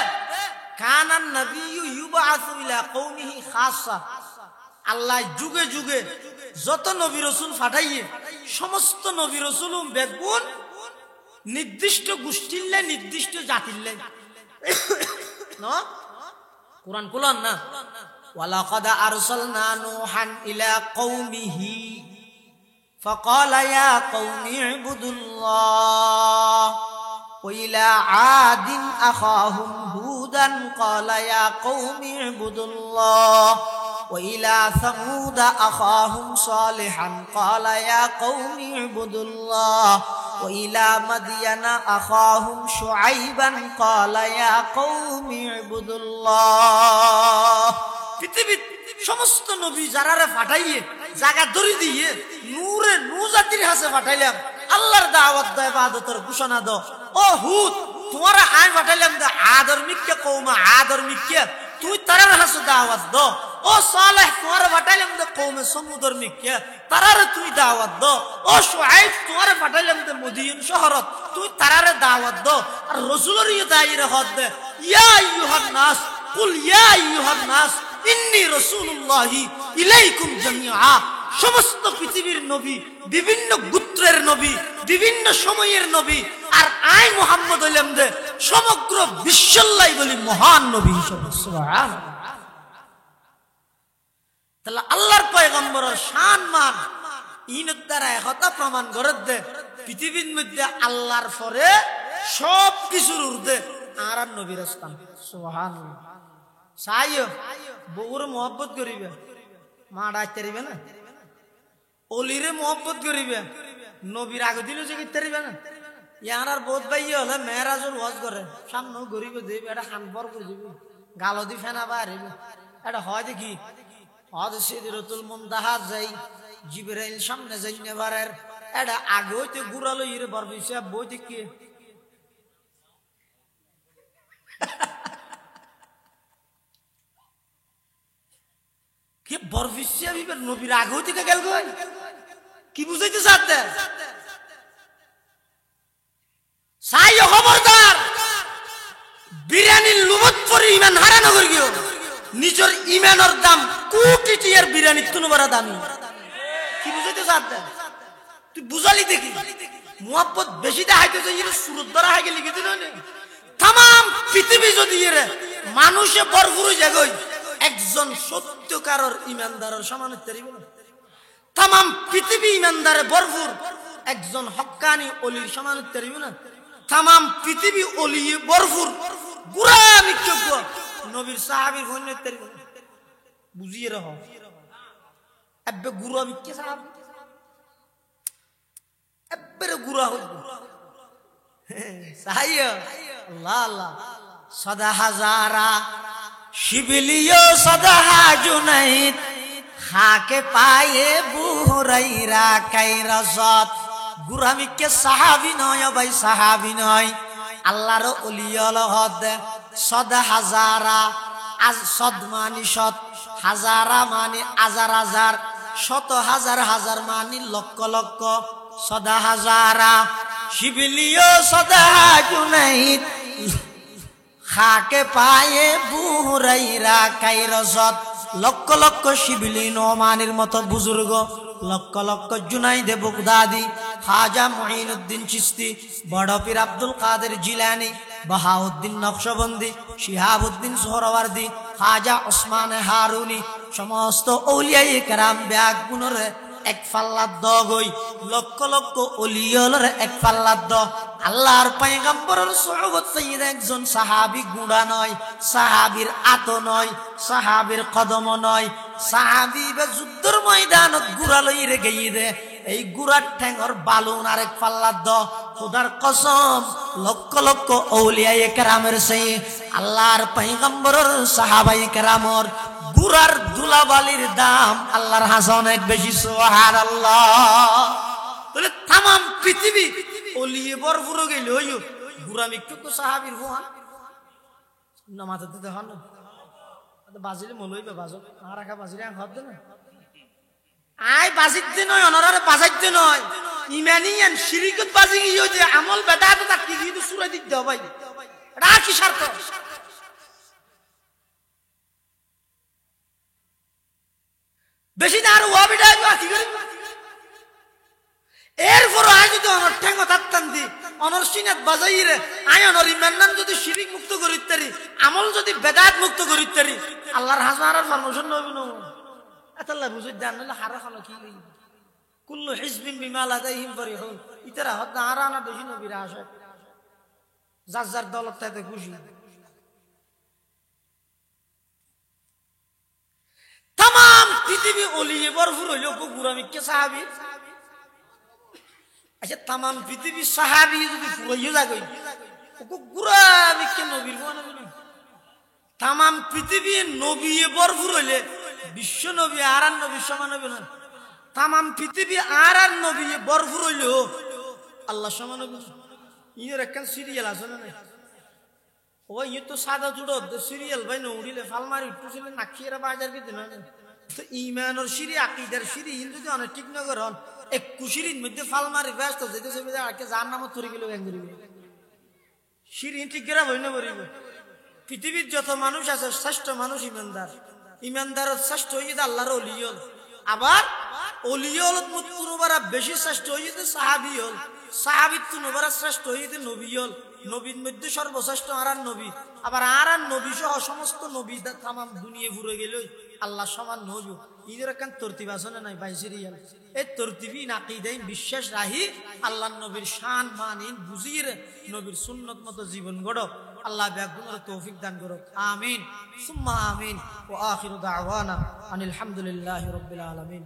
কানান নবিয়্যু ইউবআসু ইলা কওমিহি খাসসা, আল্লাহ যুগে যুগে যত নবী রাসূল পাঠাইয়ে সমস্ত নবী রাসূল বেগুন নির্দিষ্ট গোষ্ঠীর নির্দিষ্ট জাতির না কোরআন কুলান না ওয়ালাকাদ আরসালনা নূহান ইলা কওমিহি فقال يا قوم اعبدوا الله وإلى عاد أخاهم هودا قال يا قوم اعبدوا الله وإلى ثمود أخاهم صالحا قال يا قوم اعبدوا الله وإلى مدين أخاهم شعيبا قال يا قوم اعبدوا الله পৃথিবীর সমস্ত নবী যারারে পাঠাইয়ে জায়গা ধরে দিয়ে নূরে নূ জাতির হাতে পাঠাইলাম আল্লাহর দাওয়াত দাও ইবাদতের ঘোষণা দাও। ও হুদ তোমারা আই পাঠাইলাম দা আদর্মিককে কওমা আদর্মিককে তুই তারার হাতে দাওয়াত দাও। ও সালেহ তোমারে পাঠাইলাম দা কওমে সমুদর্মিককে তারারে তুই দাওয়াত দাও। ও শুআইব তোমারে পাঠাইলাম দা মদিয়ন শহরত তুই তারারে দাওয়াত দাও। আর রাসূলের দায়িরে হদ দে ইয়া আইয়ুহান নাস কুল ইয়া আইয়ুহান নাস ইন্নী রাসূলুল্লাহি ইলাইকুম জামিআ। সমস্ত পৃথিবীর নবী, বিভিন্ন গোত্রের নবী, বিভিন্ন সময়ের নবী, আর আই মুহাম্মদ হইলাম দে সমগ্র বিশ্বল্লাই বলি মহান নবী হিসেবে। সুবহানাল্লাহ। তাহলে আল্লাহর পয়গম্বরের শান মান ইনের দ্বারা একতা প্রমাণ করে দে পৃথিবীর মধ্যে আল্লাহর পরে সব কিছুর ঊর্ধ্বে আর নবীর স্থান। সুবহানাল্লাহ। সাইয় বউরে মহব্বত করিবে, মা ডাকতে পারিবে না। অলিরে মহব্বত করিবে, নবীর আগে দিলে যে করতে পারিবে না। ইয়ার আর বোধ ভাই হলে মেয়েরাজুর ওয়াজ করে সামনে গরিবে দেবে এটা হানপর করে দিবে গালো দি ফেনা বা হারিবে এটা হয় দেখি হদ সিদরাতুল মুনতাহা যাই জিবরাইল সামনে যাইনে বারের এটা আগে হইতে গুড়ালো ইরে বরবিছে বই দেখি কি বরফিসিয়া বিবের নবীর আগে থেকে গেল গো কি বুঝাইতে চাতে সাই খবরদার বিরিয়ানি লুমত পরে ইমান হারানো করি গিয়ে নিজের ইমানের দাম কোটি টিয়ার বিরিয়ানি তুনো বড় দামি কি বুঝাইতে চাতে তুই বুঝালি দেখি মুহাব্বত বেশি দেখাইতে যে এর সুরত ধরা হয়ে গেলি কি দিন तमाम পৃথিবী যদি এর মানুষে ভরপুর হয়ে যায় একজন সত্যকারের ইমানদারের সমান হতে পারবে না तमाम পৃথিবী ইমানদারে ভরপুর একজন হক্কানি ওলির সমান হতে পারবে না तमाम পৃথিবী ওলিয়ে ভরপুর গুরা মিকযোগ্য নবীর সাহাবীর হইতে পারবে না বুঝিয়ে রাখো আব্বে গুরা মিককে সাহাবী আব্বে গুরা হইব সাহায় আল্লাহ আল্লাহ সদা হাজারা শিবলিও সদা জুনাইদ খাকে পায়ে বুহরাইরা কাইরাসত গুরামিকে সাহাবী নয় ভাই সাহাবী নয় আল্লাহর ওলিয়ল হদ সদা হাজারা আজ সদ মানি সদ হাজারা মানি হাজার হাজার শত হাজার হাজার মানি লক্ষ লক্ষ সদা হাজারা শিবলিও সদা জুনাইদ খাকে পায়ে বুহরাইরা কাইরাসত লক্ষ লক্ষ শিবলি নোমানের মতো বুজুর্গ লক্ষ লক্ষ জুনাইদে বাগদাদি খাজা মুঈনুদ্দিন চিশতি বড় পীর আব্দুল কাদের জিলানী বাহাউদ্দিন নকশবন্দি শিহাবুদ্দিন সোহরাওয়ার্দী খাজা ওসমান হারুনি সমস্ত আউলিয়ায়ে কেরাম ব্যাগ গুণরে এক পাল্লার দগই লক্ষ লক্ষ ওলিয়লর এক পাল্লার দ আল্লাহর পয়গম্বরের সুহবত সাইয়্যিদ একজন সাহাবী গুড়া নয় সাহাবীর আত নয় সাহাবীর কদম নয় সাহাবী বা যুদ্ধের ময়দানত গুড়া লই রে গিয়ে দে এই গুড়ার ঠ্যাঙর বালুন আরেক পাল্লার দ খোদার কসম লক্ষ লক্ষ আউলিয়ায়ে কেরামের সেই আল্লাহর পয়গম্বরের সাহাবায়ে কেরামর গুরার দুলাবালির দাম আল্লাহর হাসা অনেক বেশি সুবহানাল্লাহ তাহলে तमाम পৃথিবী ওলিয়ে ভরপুর গেল হইও গুরা মিকটুক সাহাবীর হুয়ান নামাজতে দেখুন না বাজিলে মলইবে বাজো আর রাখা বাজিলে হদ না আই বাজিতে নয় অনরারে বাজাইতে নয় ইমানিয়ান শিরকত বাজি গিয়ে যে আমল বেদাত তাকি কিন্তু সুরাই দিতে হবে ভাই এটা কি শর্ত বেশি না আর ওয়াবিটা কি করি এরপর আয় যদি অনর ঠেঙ্গ থাকতাম দি অনর সিনাত বাজাই রে আয় অনর ইমান্নান যদি শিরিক মুক্ত করিত তারি আমল যদি বেদাত মুক্ত করিত তারি আল্লাহর হাজার পারমিশন নবি নো এতলা বুঝি জান না হারা খালো কি কুল্লু হিজবিন বিমা লাদাইহিম ফরিহুন ইতারা হদ না আরানা বেশি নবীরা আসে যার যার দলত তাতে খুশি तमाम पृथ्वी ओलिए भरपूर হইল গুরামি কে সাহাবী আচ্ছা तमाम পৃথিবী সাহাবী যদি ফুরাইয়া যাগই ওকো গুরামি কে নবীর বানাবি না तमाम পৃথিবী নবী ভরপুর হইলে বিশ্ব নবী আর নবী সমান হবে না तमाम পৃথিবী আর নবী ভরপুর হইল আল্লাহ সমান হবে ইয়ের একটা সিরিয়াল আছে না ও ইয়ে তো সাদা জুড়ো সিরিয়াল ভাই না উড়িলে ফালমারি টুসিলে নাকিয়েরা বাজার কি দিন তো ইমানের সিরি আকীদার সিরি যদি অনেক ঠিক না করন এক কুশিরির মধ্যে ফালমারি ব্যস্ত যেতেছে আজকে যার নাম তরি গেল গ্যাঙ্গরিবে সিরি ঠিক গেরা হই না বলিব পৃথিবীর যত মানুষ আছে শ্রেষ্ঠ মানুষ ইমানদার ইমানদারের শ্রেষ্ঠ হইতে আল্লাহর ওলিয়ল আবার ওলিয়ল মুতকুরবারা বেশি শ্রেষ্ঠ হইতে সাহাবী হল সাহাবীর তুনবারা শ্রেষ্ঠ হইতে নবীল নবীর মধ্যে সর্বশ্রেষ্ঠ আরান নবী আবার আরান নবী সহ সমস্ত নবী তামাম দুনিয়া ঘুরে গেল আল্লাহ সমান নবী ঈদের একখান তরতিব আছে না নাই ভাই সিরিয়াল এই তরতিবি আকীদাই বিশ্বাস রাহি আল্লাহর নবীর শান মানিন বুঝিয়ে নবীর সুন্নত মতো জীবন গড়ো আল্লাহ ব্যাগুনের তৌফিক দান করো আমিন সুম্মা আমিন ওয়া আখিরু দাওয়ানা আনিল হামদুলিল্লাহি রাব্বিল আলামিন।